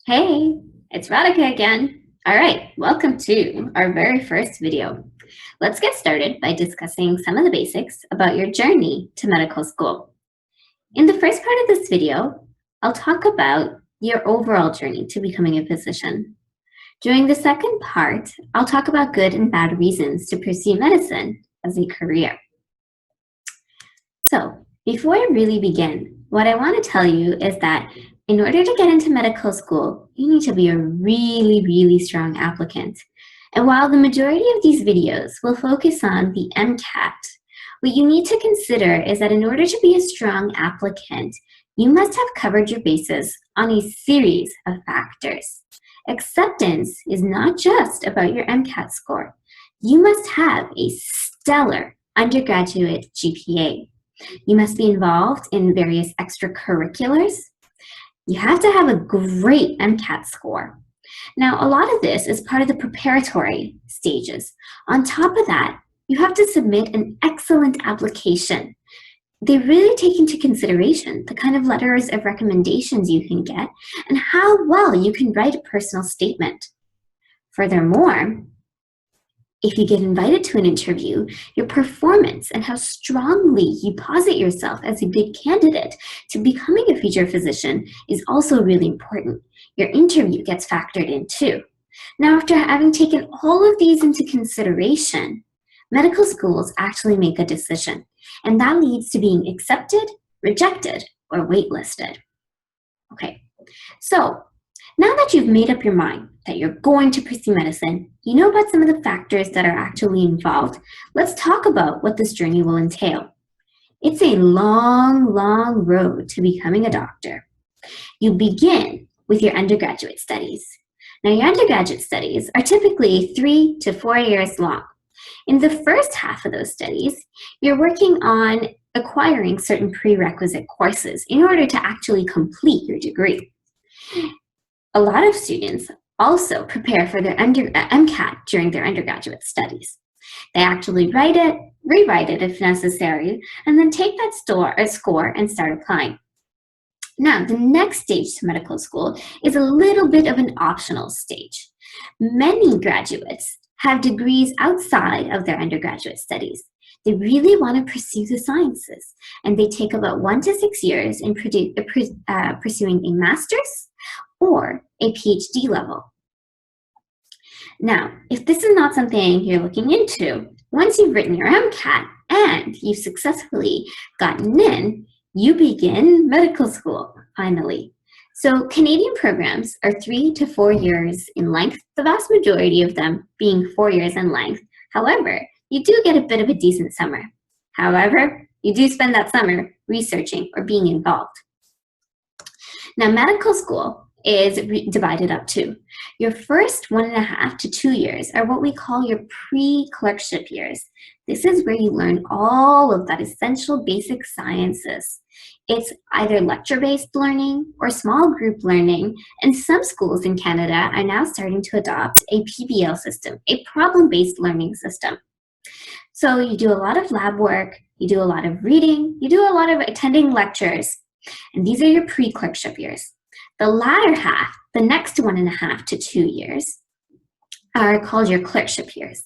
Hey, it's Radhika again. All right, welcome to our very first video. Let's get started by discussing some of the basics about your journey to medical school. In the first part of this video, I'll talk about your overall journey to becoming a physician. During the second part, I'll talk about good and bad reasons to pursue medicine as a career. So, before I really begin, what I want to tell you is that in order to get into medical school, you need to be a really strong applicant. And while the majority of these videos will focus on the MCAT, what you need to consider is that in order to be a strong applicant, you must have covered your bases on a series of factors. Acceptance is not just about your MCAT score. You must have a stellar undergraduate GPA. You must be involved in various extracurriculars. You have to have a great MCAT score. Now, a lot of this is part of the preparatory stages. On top of that, you have to submit an excellent application. They really take into consideration the kind of letters of recommendations you can get and how well you can write a personal statement. Furthermore, if you get invited to an interview, your performance and how strongly you posit yourself as a good candidate to becoming a future physician is also really important. Your interview gets factored in too. Now, after having taken all of these into consideration, medical schools actually make a decision, and that leads to being accepted, rejected, or waitlisted. Okay, so now that you've made up your mind that you're going to pursue medicine, you know about some of the factors that are actually involved. Let's talk about what this journey will entail. It's a long road to becoming a doctor. You begin with your undergraduate studies. Now, your undergraduate studies are typically 3 to 4 years long. In the first half of those studies, you're working on acquiring certain prerequisite courses in order to actually complete your degree. A lot of students also prepare for their MCAT during their undergraduate studies. They actually write it, rewrite it if necessary, and then take that score and start applying. Now, the next stage to medical school is a little bit of an optional stage. Many graduates have degrees outside of their undergraduate studies. They really want to pursue the sciences, and they take about 1 to 6 years in pursuing a master's or a PhD level. Now, if this is not something you're looking into, once you've written your MCAT and you've successfully gotten in, you begin medical school, finally. So Canadian programs are 3 to 4 years in length, the vast majority of them being 4 years in length. However, you do get a bit of a decent summer. However, you do spend that summer researching or being involved. Now, medical school is divided up too. Your first 1.5 to 2 years are what we call your pre-clerkship years. This is where you learn all of that essential basic sciences. It's either lecture-based learning or small group learning, and some schools in Canada are now starting to adopt a PBL system, a problem-based learning system. So you do a lot of lab work, you do a lot of reading, you do a lot of attending lectures, and these are your pre-clerkship years. The latter half, the next 1.5 to 2 years, are called your clerkship years.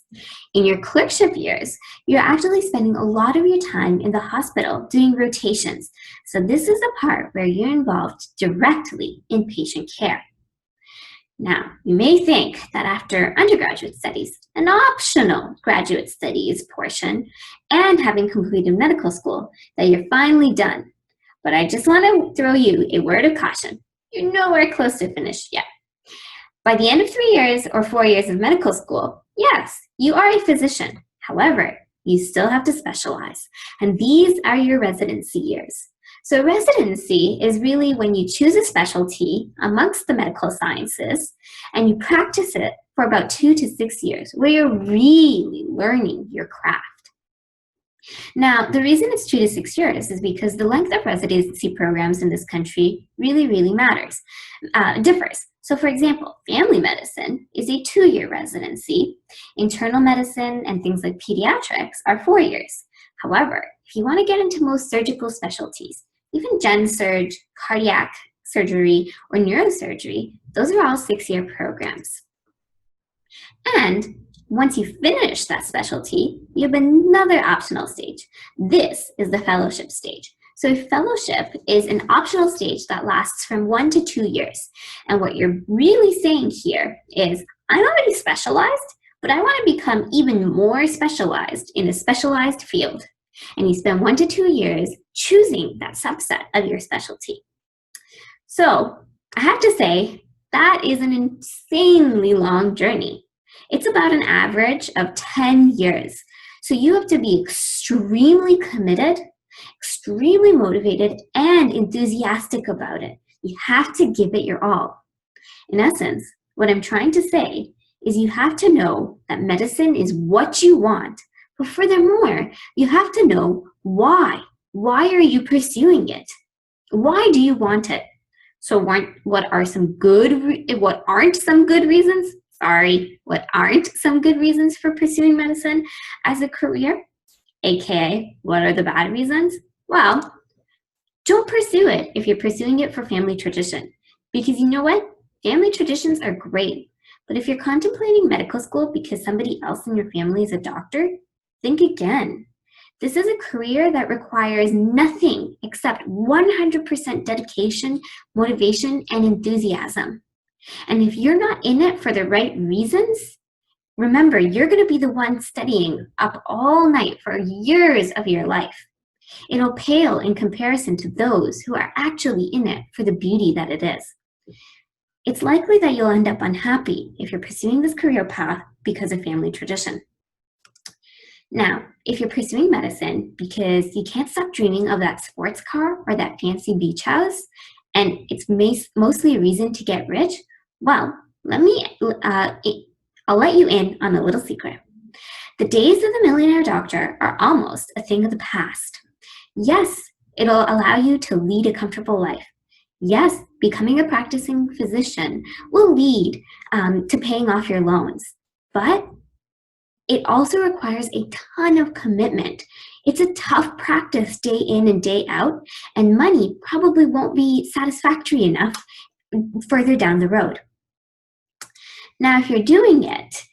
In your clerkship years, you're actually spending a lot of your time in the hospital doing rotations. So this is the part where you're involved directly in patient care. Now, you may think that after undergraduate studies, an optional graduate studies portion, and having completed medical school, that you're finally done. But I just want to throw you a word of caution. You're nowhere close to finished yet. By the end of 3 years or 4 years of medical school, yes, you are a physician. However, you still have to specialize, and these are your residency years. So residency is really when you choose a specialty amongst the medical sciences and you practice it for about 2 to 6 years, where you're really learning your craft. Now, the reason it's 2 to 6 years is because the length of residency programs in this country really differs. So for example, family medicine is a 2-year residency. Internal medicine and things like pediatrics are 4 years. However, if you want to get into most surgical specialties, even gen surg, cardiac surgery, or neurosurgery, those are all 6-year programs. And once you finish that specialty, you have another optional stage. This is the fellowship stage. So a fellowship is an optional stage that lasts from 1 to 2 years. And what you're really saying here is, I'm already specialized, but I want to become even more specialized in a specialized field. And you spend 1 to 2 years choosing that subset of your specialty. So I have to say, that is an insanely long journey. It's about an average of 10 years. So you have to be extremely committed, extremely motivated, and enthusiastic about it. You have to give it your all. In essence, what I'm trying to say is you have to know that medicine is what you want, but furthermore, you have to know why. Why are you pursuing it? Why do you want it? So what aren't some good reasons? What aren't some good reasons for pursuing medicine as a career? AKA, what are the bad reasons? Well, don't pursue it if you're pursuing it for family tradition. Because you know what? Family traditions are great. But if you're contemplating medical school because somebody else in your family is a doctor, think again. This is a career that requires nothing except 100% dedication, motivation, and enthusiasm. And if you're not in it for the right reasons, remember, you're going to be the one studying up all night for years of your life. It'll pale in comparison to those who are actually in it for the beauty that it is. It's likely that you'll end up unhappy if you're pursuing this career path because of family tradition. Now, if you're pursuing medicine because you can't stop dreaming of that sports car or that fancy beach house, and it's mostly a reason to get rich, well, I'll let you in on a little secret. The days of the millionaire doctor are almost a thing of the past. Yes, it'll allow you to lead a comfortable life. Yes, becoming a practicing physician will lead to paying off your loans, but it also requires a ton of commitment. It's a tough practice day in and day out, and money probably won't be satisfactory enough further down the road. Now, if you're doing it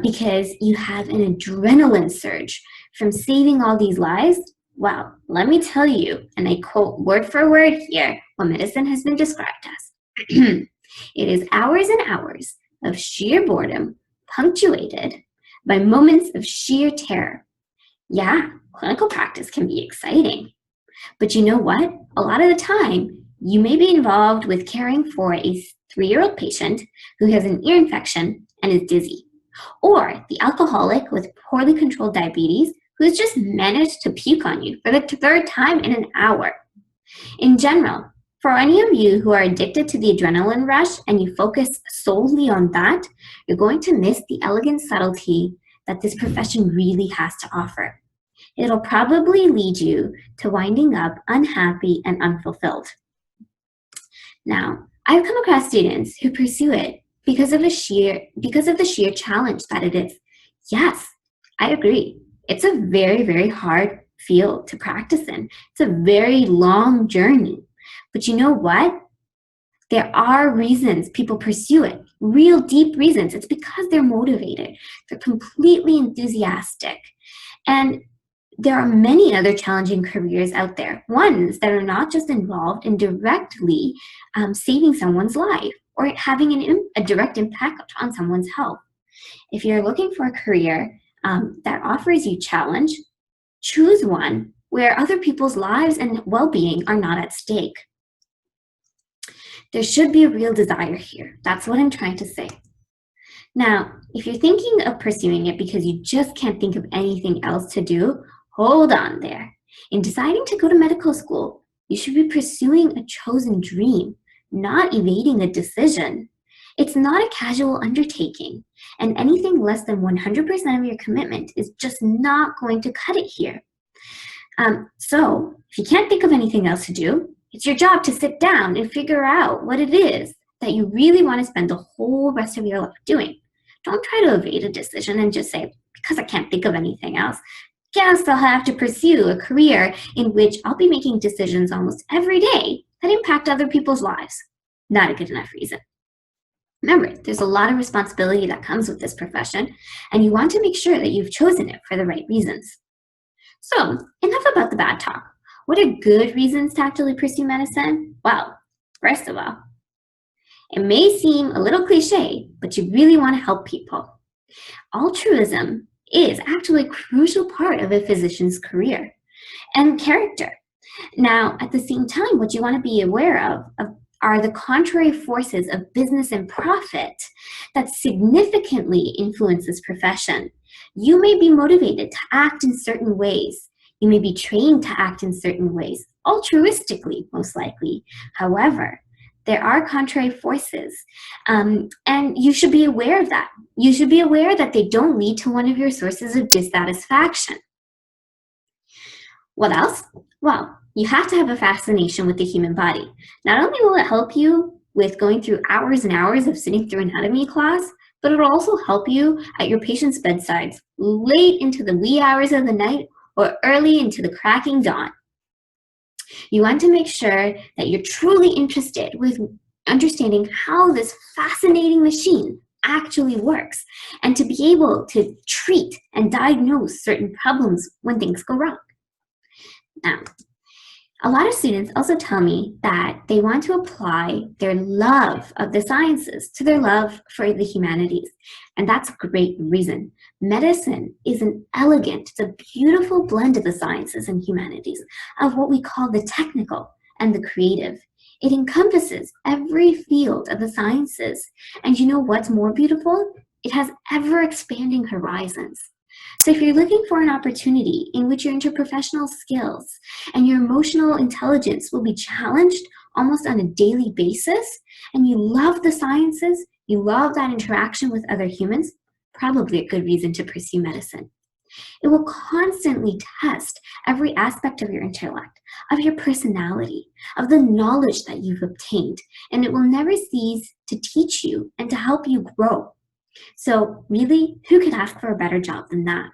because you have an adrenaline surge from saving all these lives, well, let me tell you, and I quote word for word here, what medicine has been described as. It is hours and hours of sheer boredom punctuated by moments of sheer terror. Yeah, clinical practice can be exciting. But you know what? A lot of the time, you may be involved with caring for a 3-year-old patient who has an ear infection and is dizzy, or the alcoholic with poorly controlled diabetes who has just managed to puke on you for the 3rd time in an hour. In general, for any of you who are addicted to the adrenaline rush and you focus solely on that, you're going to miss the elegant subtlety that this profession really has to offer. It'll probably lead you to winding up unhappy and unfulfilled. Now, I've come across students who pursue it because of the sheer challenge that it is. Yes, I agree. It's a very, very hard field to practice in. It's a very long journey. But you know what? There are reasons people pursue it, real deep reasons. It's because they're motivated. They're completely enthusiastic. And there are many other challenging careers out there, ones that are not just involved in directly saving someone's life or having a direct impact on someone's health. If you're looking for a career that offers you challenge, choose one where other people's lives and well-being are not at stake. There should be a real desire here. That's what I'm trying to say. Now, if you're thinking of pursuing it because you just can't think of anything else to do, hold on there. In deciding to go to medical school, you should be pursuing a chosen dream, not evading a decision. It's not a casual undertaking, and anything less than 100% of your commitment is just not going to cut it here. So, if you can't think of anything else to do, it's your job to sit down and figure out what it is that you really want to spend the whole rest of your life doing. Don't try to evade a decision and just say, because I can't think of anything else, guess I'll have to pursue a career in which I'll be making decisions almost every day that impact other people's lives. Not a good enough reason. Remember, there's a lot of responsibility that comes with this profession, and you want to make sure that you've chosen it for the right reasons. So, enough about the bad talk. What are good reasons to actually pursue medicine? Well, first of all, it may seem a little cliche, but you really want to help people. Altruism is actually a crucial part of a physician's career and character. Now, at the same time, what you want to be aware of are the contrary forces of business and profit that significantly influence this profession. You may be motivated to act in certain ways. You may be trained to act in certain ways, altruistically, most likely. However, there are contrary forces, and you should be aware of that. You should be aware that they don't lead to one of your sources of dissatisfaction. What else? Well, you have to have a fascination with the human body. Not only will it help you with going through hours and hours of sitting through anatomy class, but it'll also help you at your patient's bedsides late into the wee hours of the night or early into the cracking dawn. You want to make sure that you're truly interested with understanding how this fascinating machine actually works and to be able to treat and diagnose certain problems when things go wrong. Now, a lot of students also tell me that they want to apply their love of the sciences to their love for the humanities, and that's a great reason. Medicine is an elegant, it's a beautiful blend of the sciences and humanities, of what we call the technical and the creative. It encompasses every field of the sciences, and you know what's more beautiful? It has ever-expanding horizons. So if you're looking for an opportunity in which your interprofessional skills and your emotional intelligence will be challenged almost on a daily basis, and you love the sciences, you love that interaction with other humans, probably a good reason to pursue medicine. It will constantly test every aspect of your intellect, of your personality, of the knowledge that you've obtained, and it will never cease to teach you and to help you grow. So really, who could ask for a better job than that?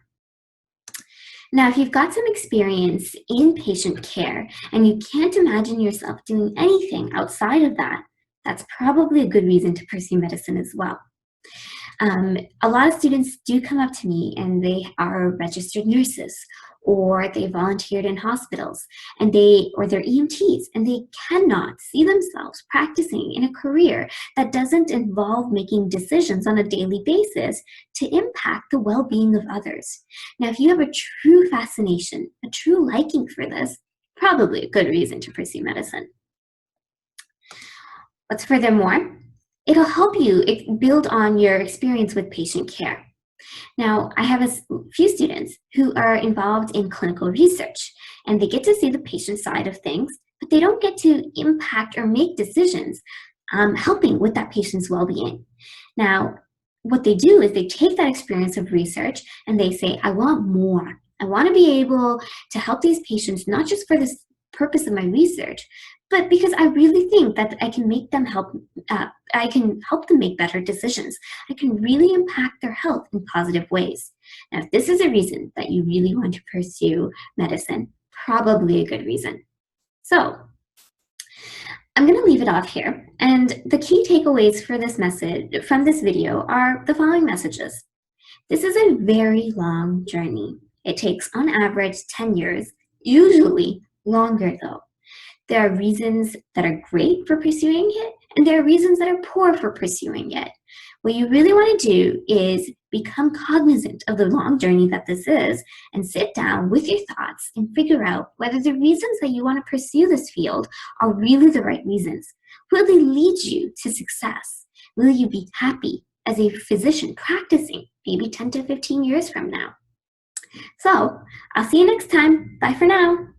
Now, if you've got some experience in patient care and you can't imagine yourself doing anything outside of that, that's probably a good reason to pursue medicine as well. A lot of students do come up to me and they are registered nurses, or they volunteered in hospitals, and they're EMTs, and they cannot see themselves practicing in a career that doesn't involve making decisions on a daily basis to impact the well-being of others. Now, if you have a true fascination, a true liking for this, probably a good reason to pursue medicine. What's furthermore, it'll help you build on your experience with patient care. Now, I have a few students who are involved in clinical research, and they get to see the patient side of things, but they don't get to impact or make decisions helping with that patient's well-being. Now, what they do is they take that experience of research and they say, I want more. I want to be able to help these patients, not just for this purpose of my research, but because I really think that I can help them make better decisions. I can really impact their health in positive ways. Now, if this is a reason that you really want to pursue medicine, probably a good reason. So, I'm going to leave it off here, and the key takeaways for this message from this video are the following messages. This is a very long journey. It takes, on average, 10 years, usually longer though. There are reasons that are great for pursuing it, and there are reasons that are poor for pursuing it. What you really want to do is become cognizant of the long journey that this is and sit down with your thoughts and figure out whether the reasons that you want to pursue this field are really the right reasons. Will they lead you to success? Will you be happy as a physician practicing maybe 10 to 15 years from now? So, I'll see you next time. Bye for now.